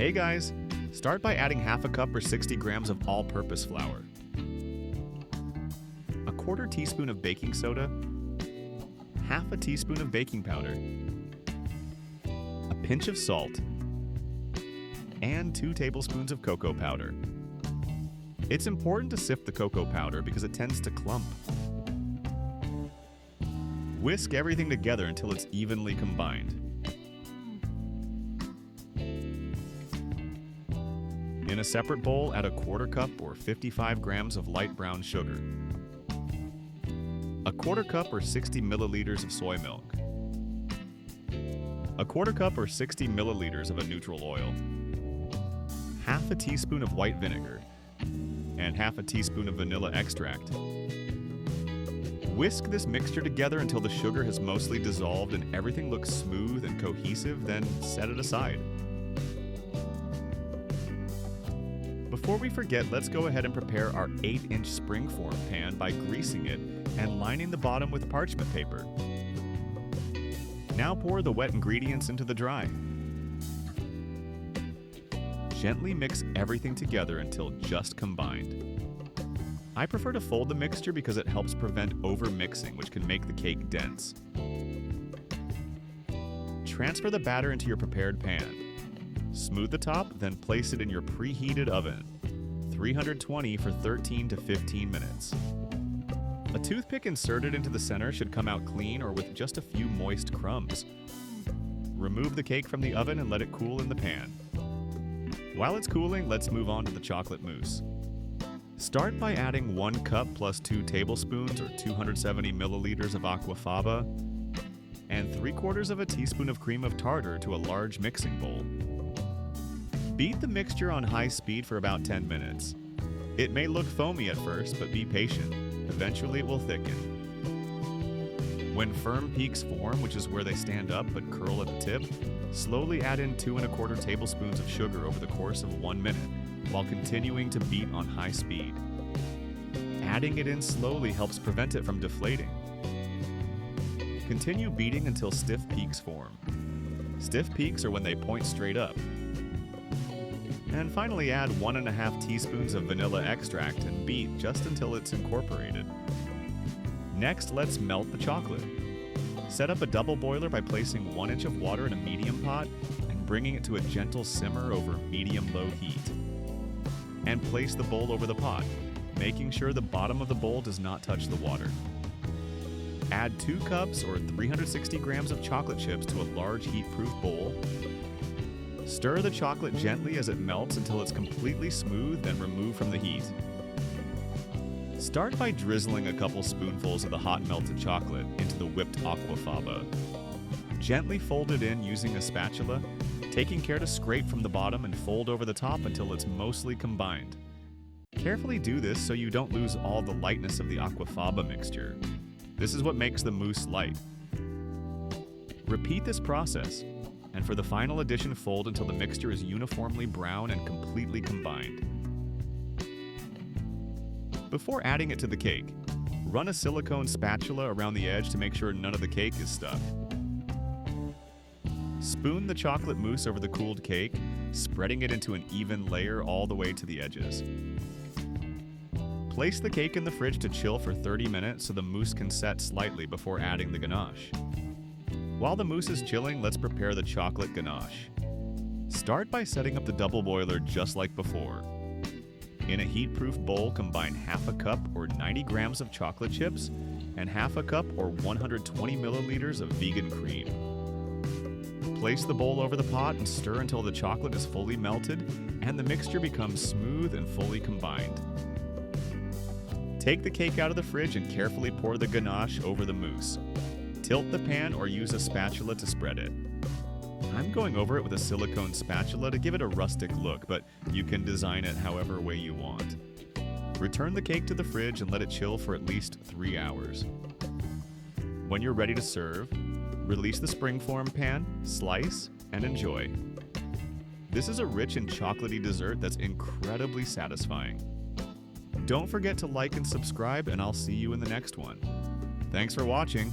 Hey guys! Start by adding half a cup or 60 grams of all-purpose flour, a quarter teaspoon of baking soda, half a teaspoon of baking powder, a pinch of salt, and 2 tablespoons of cocoa powder. It's important to sift the cocoa powder because it tends to clump. Whisk everything together until it's evenly combined. In a separate bowl, add a quarter cup or 55 grams of light brown sugar, a quarter cup or 60 milliliters of soy milk, a quarter cup or 60 milliliters of a neutral oil, half a teaspoon of white vinegar, and half a teaspoon of vanilla extract. Whisk this mixture together until the sugar has mostly dissolved and everything looks smooth and cohesive, then set it aside. Before we forget, let's go ahead and prepare our 8-inch springform pan by greasing it and lining the bottom with parchment paper. Now pour the wet ingredients into the dry. Gently mix everything together until just combined. I prefer to fold the mixture because it helps prevent over-mixing, which can make the cake dense. Transfer the batter into your prepared pan. Smooth the top, then place it in your preheated oven, 320 for 13 to 15 minutes. A toothpick inserted into the center should come out clean or with just a few moist crumbs. Remove the cake from the oven and let it cool in the pan. While it's cooling, let's move on to the chocolate mousse. Start by adding 1 cup plus 2 tablespoons or 270 milliliters of aquafaba and 3/4 of a teaspoon of cream of tartar to a large mixing bowl. Beat the mixture on high speed for about 10 minutes. It may look foamy at first, but be patient. Eventually it will thicken. When firm peaks form, which is where they stand up but curl at the tip, slowly add in 2 1/4 tablespoons of sugar over the course of 1 minute, while continuing to beat on high speed. Adding it in slowly helps prevent it from deflating. Continue beating until stiff peaks form. Stiff peaks are when they point straight up. And finally add 1½ teaspoons of vanilla extract and beat just until it's incorporated. Next, let's melt the chocolate. Set up a double boiler by placing 1 inch of water in a medium pot and bringing it to a gentle simmer over medium-low heat. And place the bowl over the pot, making sure the bottom of the bowl does not touch the water. Add 2 cups or 360 grams of chocolate chips to a large heat-proof bowl. Stir the chocolate gently as it melts until it's completely smooth, then remove from the heat. Start by drizzling a couple spoonfuls of the hot melted chocolate into the whipped aquafaba. Gently fold it in using a spatula, taking care to scrape from the bottom and fold over the top until it's mostly combined. Carefully do this so you don't lose all the lightness of the aquafaba mixture. This is what makes the mousse light. Repeat this process, and for the final addition, fold until the mixture is uniformly brown and completely combined. Before adding it to the cake, run a silicone spatula around the edge to make sure none of the cake is stuck. Spoon the chocolate mousse over the cooled cake, spreading it into an even layer all the way to the edges. Place the cake in the fridge to chill for 30 minutes so the mousse can set slightly before adding the ganache. While the mousse is chilling, let's prepare the chocolate ganache. Start by setting up the double boiler just like before. In a heat-proof bowl, combine half a cup or 90 grams of chocolate chips and half a cup or 120 milliliters of vegan cream. Place the bowl over the pot and stir until the chocolate is fully melted and the mixture becomes smooth and fully combined. Take the cake out of the fridge and carefully pour the ganache over the mousse. Tilt the pan or use a spatula to spread it. I'm going over it with a silicone spatula to give it a rustic look, but you can design it however way you want. Return the cake to the fridge and let it chill for at least 3 hours. When you're ready to serve, release the springform pan, slice, and enjoy. This is a rich and chocolatey dessert that's incredibly satisfying. Don't forget to like and subscribe, and I'll see you in the next one. Thanks for watching.